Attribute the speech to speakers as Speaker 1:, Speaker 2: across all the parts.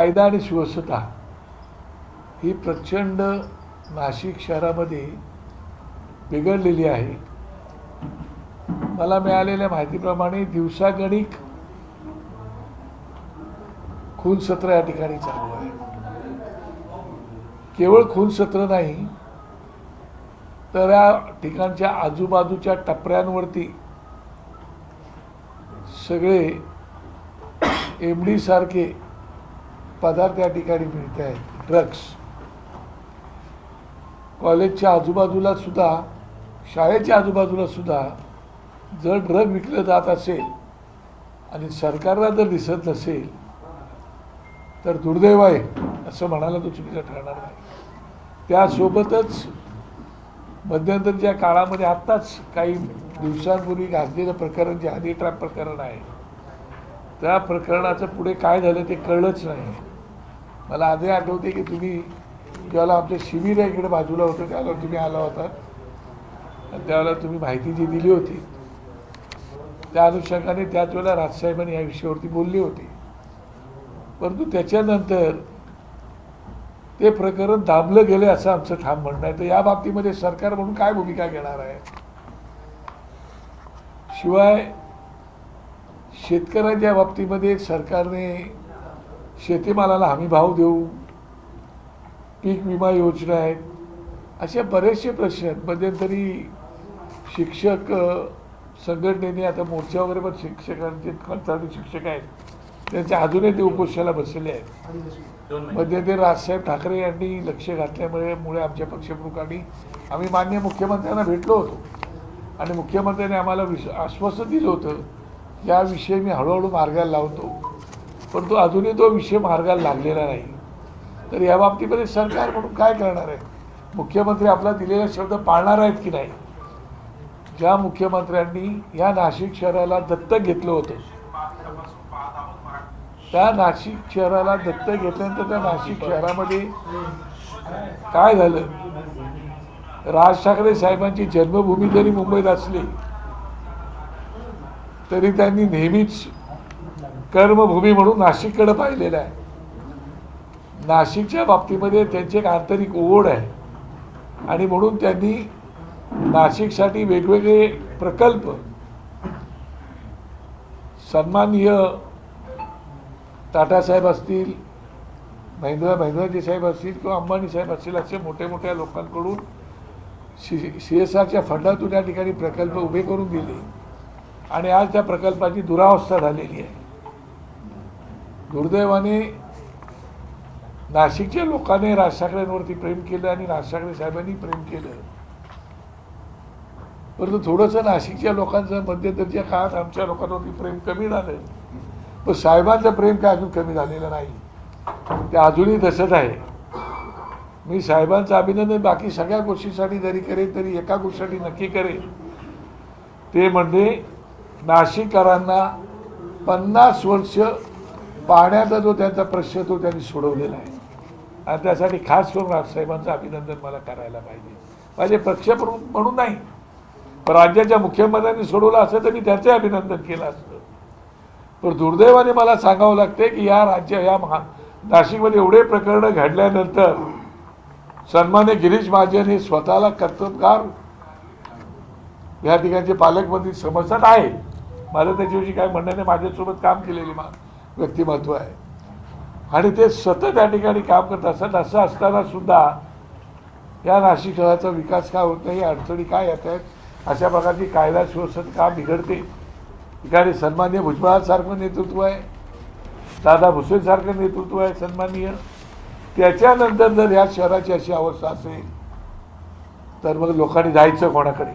Speaker 1: कायदा आणि सुव्यवस्था ही प्रचंड नाशिक शहरामध्ये बिघडलेली आहे. मला मिळालेल्या माहितीप्रमाणे दिवसागणिक खून सत्र या ठिकाणी चालू आहे. केवळ खून सत्र नाही तर या ठिकाणच्या आजूबाजूच्या टपऱ्यांवरती सगळे एमडी सारखे पदार्थ या ठिकाणी मिळत आहेत. ड्रग्स कॉलेजच्या आजूबाजूला सुद्धा, शाळेच्या आजूबाजूला सुद्धा जर ड्रग विकलं जात असेल आणि सरकारला जर दिसत नसेल तर दुर्दैव आहे असं म्हणायला तो चुकीचं ठरणार नाही. त्यासोबतच मध्यंतरीच्या काळामध्ये आत्ताच काही दिवसांपूर्वी गाजलेलं प्रकरण जे हनी ट्रॅप प्रकरण आहे, त्या प्रकरणाचं पुढे काय झालं ते कळलंच नाही. मला आधी आठवते की तुम्ही ज्यावेळेला आमच्या शिबिर आहे इकडे बाजूला होतं त्यावेळेला तुम्ही आला होता आणि त्यावेळेला तुम्ही माहिती जी दिली होती त्या अनुषंगाने त्याच वेळेला राजसाहेबांनी या विषयावरती बोलली होती. परंतु त्याच्यानंतर ते प्रकरण दाबलं गेले असं आमचं ठाम म्हणणं आहे. तर या बाबतीमध्ये सरकार म्हणून काय भूमिका घेणार आहे? शिवाय शेतकऱ्यांच्या बाबतीमध्ये सरकारने शेतीमालाला हमीभाव देऊ, पीक विमा योजना आहेत, असे बरेचसे प्रश्न आहेत. मध्यंतरी शिक्षक संघटनेने आता मोर्चा वगैरे पण शिक्षकांचे कंत्राटी शिक्षक आहेत त्यांच्या अजूनही ते उपोषणाला बसलेले आहेत. मध्यंतरी राजसाहेब ठाकरे यांनी लक्ष घातल्यामुळे आमच्या पक्षप्रमुखांनी आम्ही माननीय मुख्यमंत्र्यांना भेटलो होतो आणि मुख्यमंत्र्यांनी आम्हाला आश्वासन दिलं होतं या विषयी मी हळूहळू मार्गाला लावतो, परंतु अजूनही तो विषय मार्गाला लागलेला नाही. तर या बाबतीमध्ये सरकार म्हणून काय करणार आहे? मुख्यमंत्री आपला दिलेला शब्द पाळणार आहेत की नाही? ज्या मुख्यमंत्र्यांनी या नाशिक शहराला दत्तक घेतलं होतं, त्या नाशिक शहराला दत्तक घेतल्यानंतर त्या नाशिक शहरामध्ये काय झालं? राज ठाकरे साहेबांची जन्मभूमी जरी मुंबईत असली तरी त्यांनी नेहमीच कर्मभूमी म्हणून नाशिककडे पाहिलेलं आहे. नाशिकच्या बाबतीमध्ये त्यांची एक आंतरिक ओढ आहे आणि म्हणून त्यांनी नाशिकसाठी वेगवेगळे प्रकल्प सन्माननीय टाटा साहेब असतील, महिंद्राजी साहेब असतील किंवा अंबानी साहेब असतील असे मोठ्या मोठ्या लोकांकडून CSRच्या फंडातून या ठिकाणी प्रकल्प उभे करून दिले आणि आज त्या प्रकल्पाची दुरावस्था झालेली आहे. दुर्दैवाने नाशिकच्या लोकांनी राज ठाकरेंवरती प्रेम केलं आणि राज ठाकरे साहेबांनी प्रेम केलं, परंतु थोडंसं नाशिकच्या लोकांचं मध्यंतरीच्या काळात आमच्या लोकांवरती प्रेम कमी झालं, पण साहेबांचं प्रेम काय अजून कमी झालेलं नाही. ते अजूनही तसंच आहे. मी साहेबांचं अभिनंदन बाकी सगळ्या गोष्टीसाठी जरी करेन तरी एका गोष्टीसाठी नक्की करेन, ते म्हणजे नाशिककरांना 50 वर्ष पाण्याचा जो त्यांचा प्रश्न तो त्यांनी सोडवलेला आहे आणि त्यासाठी खास करून राजसाहेबांचं अभिनंदन मला करायला पाहिजे. माझे पक्षप्रमुख म्हणून नाही, पण राज्याच्या मुख्यमंत्र्यांनी सोडवलं असं तर मी त्याचे अभिनंदन केलं असतं. पण दुर्दैवाने मला सांगावं लागते की या नाशिकमध्ये एवढे प्रकरणं घडल्यानंतर सन्मान्य गिरीश महाजन हे स्वतःला कर्तबगार या ठिकाणचे पालकमंत्री समजतात आहे. माझं त्याच्याविषयी काय म्हणणं नाही, माझ्यासोबत काम केलेली व्यक्तिमत्व आहे आणि ते सतत या ठिकाणी काम करत असतात. असं असताना सुद्धा या नाशिक शहराचा विकास का होत नाही, अडचणी काय येत आहेत, अशा प्रकारची कायदा सुव्यवस्था का बिघडते. ठिकाणी सन्माननीय भुजबळांसारखं नेतृत्व आहे, दादा भुसेंसारखं नेतृत्व आहे सन्माननीय. त्याच्यानंतर जर या शहराची अशी अवस्था असेल तर मग लोकांनी जायचं कोणाकडे?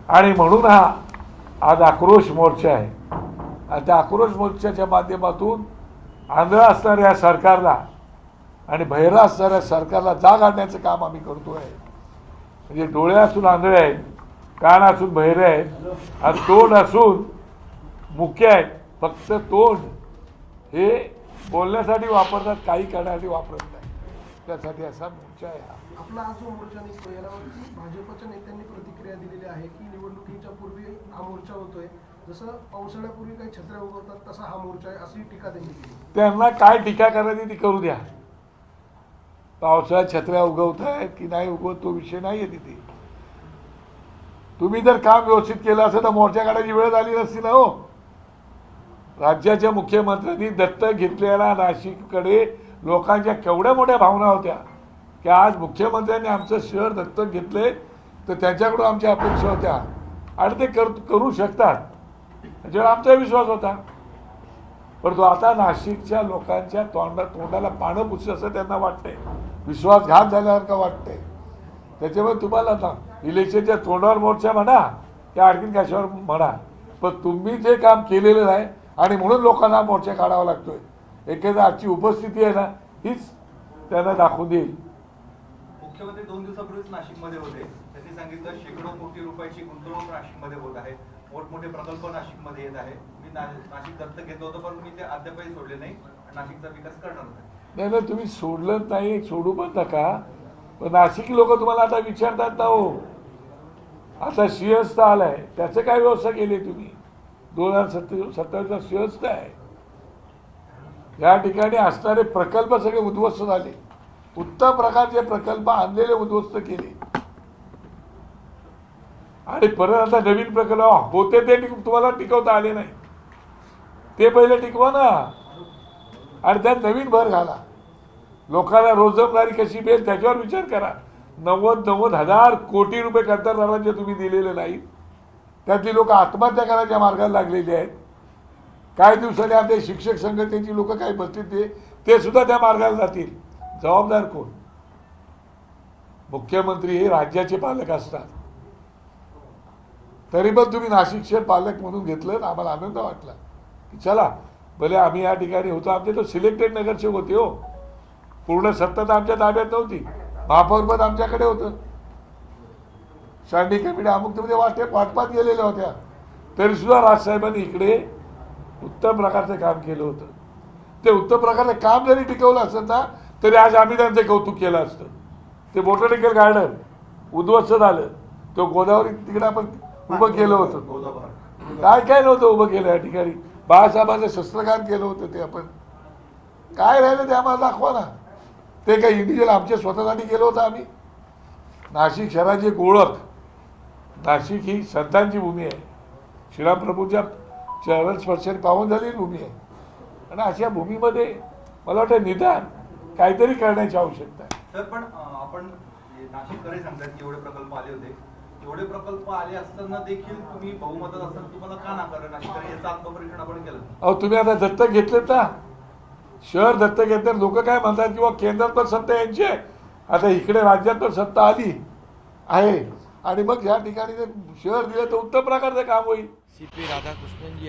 Speaker 1: आणि म्हणून हा आज आक्रोश मोर्चा आहे आणि त्या आक्रोश मोर्चाच्या माध्यमातून आंधळा असणाऱ्या सरकारला आणि बहिरा असणाऱ्या सरकारला जाग आणण्याचं काम आम्ही करतो आहे. म्हणजे डोळे असून आंधळे आहेत, कान असून बहिरे आहेत आणि तोंड असून मुख्य आहेत. फक्त तोंड हे बोलण्यासाठी वापरतात, काही करण्यासाठी वापरत नाही. त्यासाठी असा मोर्चा आहे.
Speaker 2: आपला हा जो मोर्चा निघतो यावरती भाजपच्या नेत्यांनी प्रतिक्रिया दिलेली आहे की निवडणुकीच्या पूर्वी हा मोर्चा होतोय जसं पावसाळ्यापूर्वी काही छत्र्या उगवतात तसा हा मोर्चा आहे अशी टीका त्यांनी केली.
Speaker 1: त्यांना काय टीका करायची ती करू द्या. पावसाळ्यात छत्र्या उगवत आहेत की नाही उगवत तो विषय नाही आहे तिथे. तुम्ही जर काम व्यवस्थित केलं असं तर मोर्चा काढायची वेळ झाली नसती ना हो. राज्याच्या मुख्यमंत्र्यांनी दत्तक घेतलेल्या नाशिककडे लोकांच्या केवढ्या मोठ्या भावना होत्या की आज मुख्यमंत्र्यांनी आमचं शहर दत्तक घेतले तर त्यांच्याकडून आमच्या अपेक्षा होत्या आणि ते करू शकतात त्याच्यावर आमचा विश्वास होता. परंतु आता नाशिकच्या लोकांच्या तोंडाला पानं पुसलं असं त्यांना वाटतंय, विश्वासघात झाल्यासारखं वाटतंय. त्याच्यामुळे तुम्हाला ना इलेक्शनच्या तोंडावर मोर्चा म्हणा या आणखीन कशावर म्हणा, पण तुम्ही जे काम केलेलं नाही आणि म्हणून लोकांना मोर्चा काढावा लागतोय. एखादा आजची उपस्थिती आहे ना हीच त्यांना दाखवून देईल.
Speaker 3: मुख्यमंत्री 2 दिवसापूर्वीच नाशिकमध्ये होते. त्यांनी सांगितलं शेकडो कोटी रुपयाची गुंतवणूक नाशिकमध्ये होत आहे, मोठमोठे प्रकल्प नाशिकमध्ये येत आहे. मी नाशिक दत्तक घेतलं होतं पण मी ते अद्यापही सोडले नाही आणि नाशिकचा विकास करणार नाही.
Speaker 1: नाही तुम्ही सोडलं नाही, सोडू पण नका. पण नाशिकी लोक तुम्हाला आता विचारतात ना हो, आता सिंहस्थ आलाय त्याचं काय व्यवस्था केली तुम्ही? 2027चा सिंहस्थ आहे. या ठिकाणी असणारे प्रकल्प सगळे उद्ध्वस्त झाले. उत्तम प्रकारचे प्रकल्प आणलेले उद्ध्वस्त केले आणि परत आता नवीन प्रकल्प होते ते तुम्हाला टिकवता आले नाही. ते पहिले टिकवा ना आणि त्यात नवीन भर घाला. लोकांना रोजंदारी कशी मिळेल त्याच्यावर विचार करा. 90,000 कोटी रुपये कंत्राटदारांचे तुम्ही दिलेले नाहीत. त्यातली लोक आत्महत्या करायच्या मार्गाला लागलेली आहेत. काही दिवसांनी आपले शिक्षक संघटनेची लोक काही बसतील ते सुद्धा त्या मार्गाला जातील. जबाबदार कोण? मुख्यमंत्री हे राज्याचे पालक असतात. तरी पण तुम्ही नाशिक शहर पालक म्हणून घेतलं, आम्हाला आनंद वाटला की चला भले आम्ही या ठिकाणी होतो. आमचे तो सिलेक्टेड नगरसेवक होते हो, पूर्ण सत्ता तर आमच्या ताब्यात नव्हती. महापौरपद आमच्याकडे होतं. स्टँडिंग कमिटी अमुक वाटपात गेलेल्या होत्या. तरी सुद्धा राजसाहेबांनी इकडे उत्तम प्रकारचं काम केलं होतं. ते उत्तम प्रकारचं काम जरी टिकवलं असतं ना तरी आज आम्ही त्यांचं कौतुक केलं असतं. ते बॉटॅनिकल गार्डन उद्ध्वस्त झालं, तो गोदावरी तिकडे आपण उभं केलं होतं. काय काय नव्हतं उभं केलं या ठिकाणी. बाळासाहेबांचं शस्त्रकार केलं होतं. ते आपण काय राहिलं ते आम्हाला दाखवा ना. ते काही इंडिव्हिज्युअल आमच्या स्वतःसाठी केलं होतं आम्ही. नाशिक शहराची एक ओळख, नाशिक ही संतांची भूमी आहे. श्रीरामप्रभूच्या चरण स्पर्शाने पावन झालेली भूमी आहे आणि अशा भूमीमध्ये मला वाटतं निदान काहीतरी करण्याची आवश्यकता आहे.
Speaker 3: सर पण आपण नाशिककडे सांगतात की एवढे प्रकल्प आले होते, एवढे प्रकल्प आले असताना देखील तुम्ही बहुमतात असताना तुम्हाला का नाकारलं नाशिककडे? याचं आत्मपरीक्षण आपण केलं.
Speaker 1: अहो तुम्ही आता दत्तक घेतलेत ना, शहर दत्तक घेतले. लोक काय म्हणतात किंवा केंद्रात पण सत्ता यांची आहे, आता इकडे राज्यात पण सत्ता आली आहे आणि मग या ठिकाणी जर शहर दिलं तर उत्तम प्रकारचं काम होईल.
Speaker 4: CP राधाकृष्णन जी